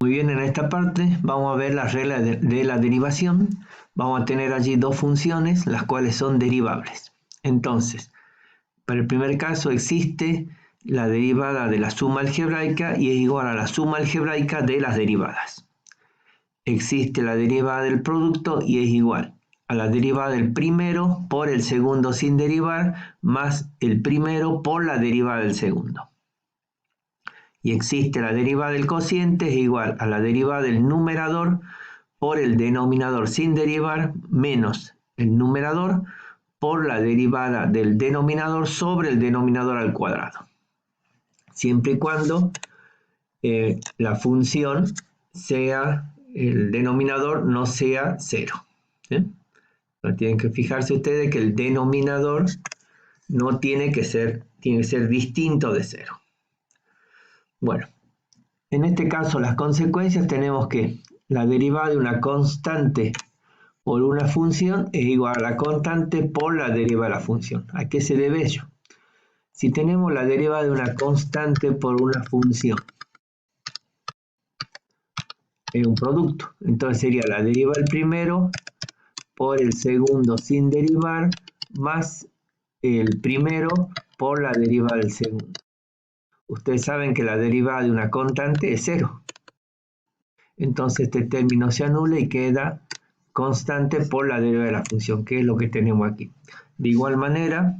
Muy bien, en esta parte vamos a ver las reglas de la derivación. Vamos a tener allí dos funciones, las cuales son derivables. Entonces, para el primer caso existe la derivada de la suma algebraica y es igual a la suma algebraica de las derivadas. Existe la derivada del producto y es igual a la derivada del primero por el segundo sin derivar más el primero por la derivada del segundo. Y existe la derivada del cociente es igual a la derivada del numerador por el denominador sin derivar menos el numerador por la derivada del denominador sobre el denominador al cuadrado. Siempre y cuando la función sea, el denominador no sea 0. ¿Sí? Pero tienen que fijarse ustedes que el denominador no tiene que ser distinto de 0. Bueno, en este caso las consecuencias tenemos que la derivada de una constante por una función es igual a la constante por la derivada de la función. ¿A qué se debe ello? Si tenemos la derivada de una constante por una función, es un producto, entonces sería la derivada del primero por el segundo sin derivar más el primero por la derivada del segundo. Ustedes saben que la derivada de una constante es 0. Entonces este término se anula y queda constante por la derivada de la función, que es lo que tenemos aquí. De igual manera,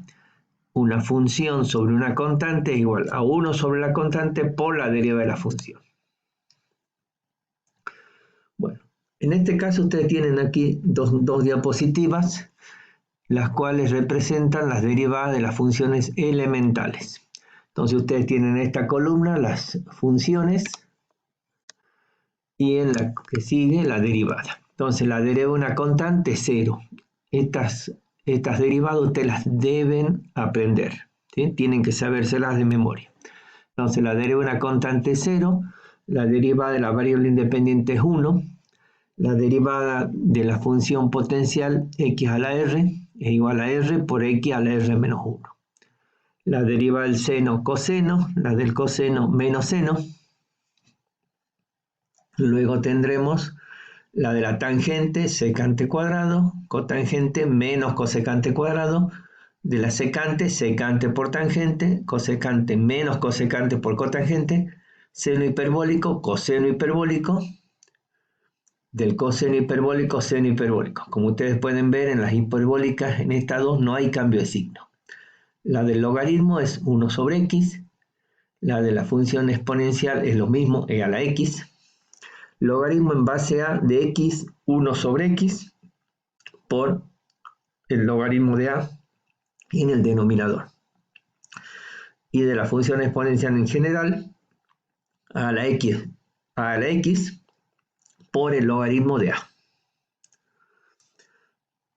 una función sobre una constante es igual a 1 sobre la constante por la derivada de la función. Bueno, en este caso ustedes tienen aquí dos diapositivas, las cuales representan las derivadas de las funciones elementales. Entonces ustedes tienen en esta columna las funciones y en la que sigue la derivada. Entonces la derivada de una constante es 0. Estas derivadas ustedes las deben aprender, ¿sí? Tienen que sabérselas de memoria. Entonces la derivada de una constante es 0, la derivada de la variable independiente es 1, la derivada de la función potencial x a la r es igual a r por x a la r menos 1. La derivada del seno coseno, la del coseno menos seno. Luego tendremos la de la tangente, secante cuadrado, cotangente menos cosecante cuadrado, de la secante, secante por tangente, cosecante menos cosecante por cotangente, seno hiperbólico, coseno hiperbólico, del coseno hiperbólico, seno hiperbólico. Como ustedes pueden ver en las hiperbólicas, en estas dos no hay cambio de signo. La del logaritmo es 1 sobre x, la de la función exponencial es lo mismo, es a la x. Logaritmo en base a de x, 1 sobre x, por el logaritmo de a en el denominador. Y de la función exponencial en general, a la x por el logaritmo de a.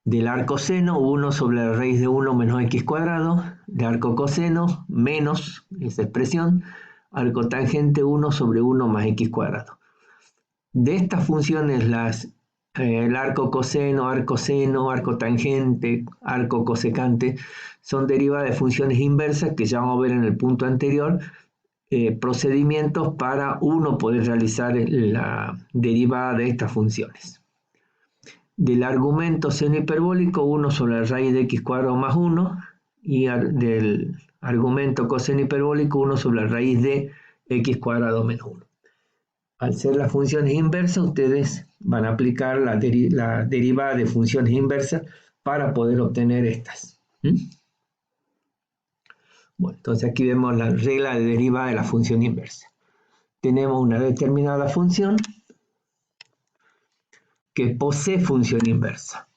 Del arco seno, 1 sobre la raíz de 1 menos x cuadrado. De arco coseno, menos esa expresión. Arco tangente, 1 sobre 1 más x cuadrado. De estas funciones, el arco coseno, arco seno, arco tangente, arco cosecante, son derivadas de funciones inversas que ya vamos a ver en el punto anterior, procedimientos para uno poder realizar la derivada de estas funciones. Del argumento seno hiperbólico, 1 sobre la raíz de x cuadrado más 1, y del argumento coseno hiperbólico, 1 sobre la raíz de x cuadrado menos 1. Al ser las funciones inversas, ustedes van a aplicar la derivada de funciones inversas para poder obtener estas. Bueno, entonces aquí vemos la regla de derivada de la función inversa. Tenemos una determinada función que posee función inversa.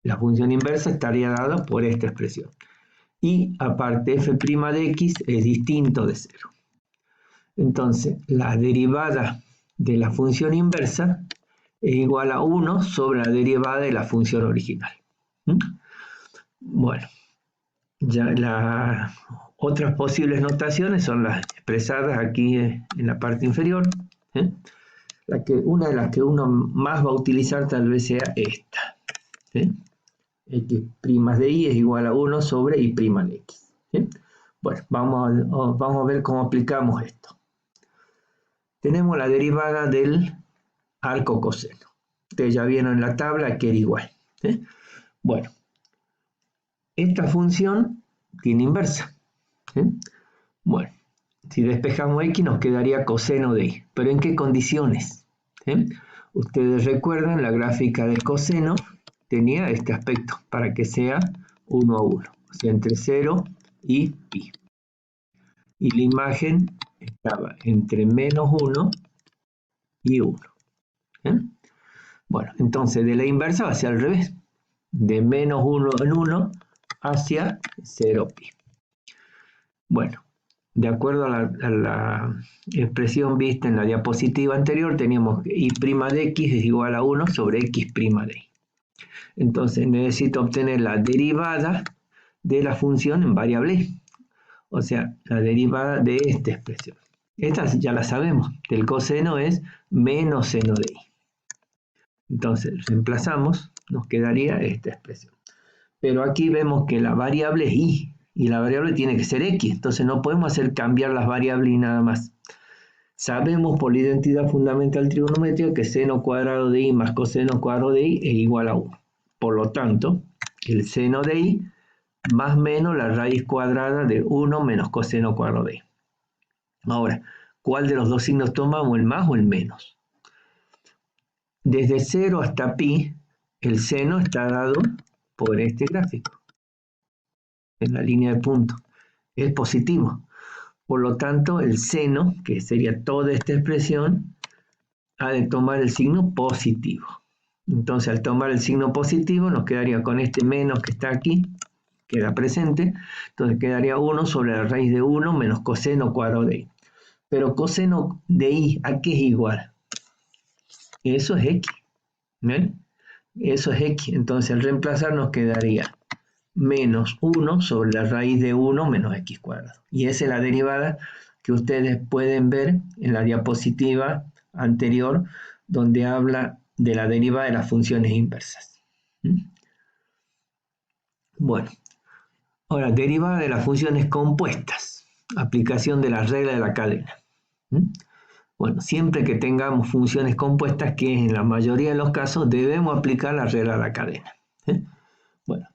La función inversa estaría dada por esta expresión. Y aparte f' de x es distinto de 0. Entonces, la derivada de la función inversa es igual a 1 sobre la derivada de la función original. Bueno, ya las otras posibles notaciones son las expresadas aquí en la parte inferior. Una de las que uno más va a utilizar tal vez sea esta. X' de y es igual a 1 sobre y' de x. Bueno, vamos a ver cómo aplicamos esto. tenemos la derivada del arco coseno. Ustedes ya vieron en la tabla que era igual. Bueno, esta función tiene inversa. Bueno, si despejamos x nos quedaría coseno de y. ¿Pero en qué condiciones? Ustedes recuerdan la gráfica del coseno tenía este aspecto para que sea 1 a 1, o sea, entre 0 y pi. Y la imagen estaba entre menos 1 y 1. Bueno, entonces de la inversa va a ser al revés. De menos 1 en 1 hacia 0 pi. Bueno, de acuerdo a la expresión vista en la diapositiva anterior, teníamos que y' de x es igual a 1 sobre x' de y. Entonces necesito obtener la derivada de la función en variable y. O sea, la derivada de esta expresión. Esta ya la sabemos, que el coseno es menos seno de y. Entonces reemplazamos, nos quedaría esta expresión. Pero aquí vemos que la variable es y la variable tiene que ser x, entonces no podemos hacer cambiar las variables y nada más. Sabemos por la identidad fundamental trigonométrica que seno cuadrado de y más coseno cuadrado de y es igual a 1. Por lo tanto, el seno de y más menos la raíz cuadrada de 1 menos coseno cuadrado de y. Ahora, ¿cuál de los dos signos tomamos, el más o el menos? Desde 0 hasta pi, el seno está dado por este gráfico, en la línea de punto. Es positivo. Por lo tanto, el seno, que sería toda esta expresión, ha de tomar el signo positivo. Entonces, al tomar el signo positivo, nos quedaría con este menos que está aquí, queda presente. Entonces, quedaría 1 sobre la raíz de 1 menos coseno cuadrado de y. Pero coseno de y, ¿a qué es igual? Eso es x. ¿Ven? Eso es x. Entonces, al reemplazar nos quedaría menos 1 sobre la raíz de 1 menos x cuadrado. Y esa es la derivada que ustedes pueden ver en la diapositiva anterior, donde habla de la derivada de las funciones inversas. Bueno, ahora, derivada de las funciones compuestas. Aplicación de la regla de la cadena. Bueno, siempre que tengamos funciones compuestas, que en la mayoría de los casos debemos aplicar la regla de la cadena. Bueno,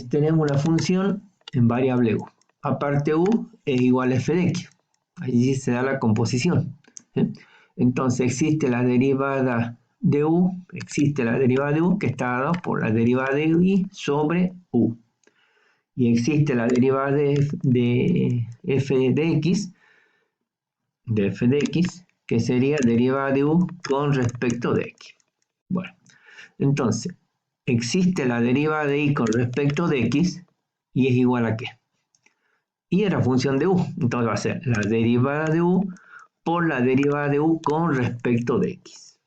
tenemos una función en variable u. Aparte u es igual a f de x. Allí se da la composición. Entonces existe la derivada de u, que está dada por la derivada de y sobre u. Y existe la derivada de f de x, que sería derivada de u con respecto de x. Bueno, entonces, existe la derivada de y con respecto de x, y es igual a ¿qué? Y era función de u, entonces va a ser la derivada de u por la derivada de u con respecto de x.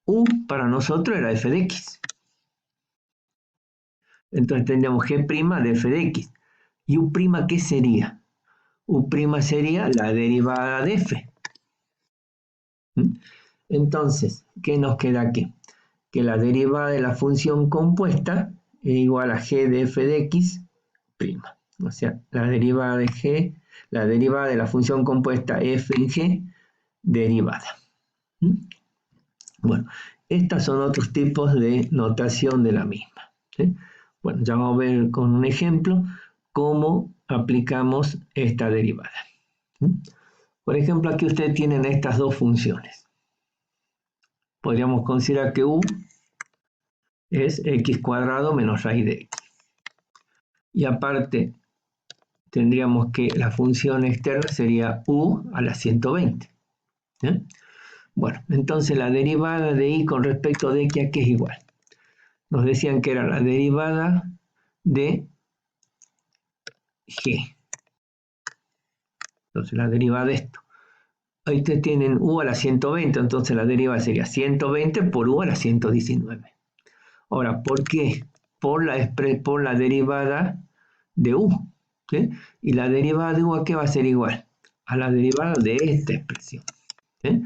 U para nosotros era f de x. Entonces tendríamos g' de f de x. ¿Y u', qué sería? U' sería la derivada de f. Entonces, ¿qué nos queda aquí? Que la derivada de la función compuesta es igual a g de f de x'. O sea, la derivada de g, la derivada de la función compuesta f en g, derivada. Bueno, estos son otros tipos de notación de la misma. Bueno, ya vamos a ver con un ejemplo cómo aplicamos esta derivada. Por ejemplo, aquí ustedes tienen estas dos funciones. Podríamos considerar que u es x cuadrado menos raíz de x. Y aparte, tendríamos que la función externa sería u a la 120. Bueno, entonces la derivada de y con respecto de x, ¿a qué es igual? Nos decían que era la derivada de g. Entonces la derivada de esto. Ahí ustedes tienen u a la 120, entonces la derivada sería 120 por u a la 119. Ahora, ¿por qué? Por la derivada de u. ¿Sí? Y la derivada de u, ¿a qué va a ser igual? A la derivada de esta expresión. ¿Sí?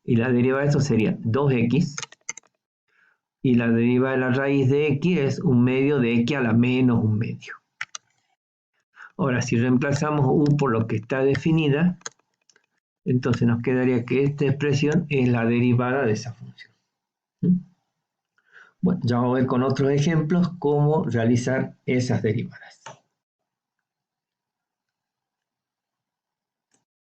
Y la derivada de esto sería 2x. Y la derivada de la raíz de x es un medio de x a la menos un medio. Ahora, si reemplazamos u por lo que está definida, Entonces nos quedaría que esta expresión es la derivada de esa función. ¿Mm? Bueno, ya vamos a ver con otros ejemplos cómo realizar esas derivadas.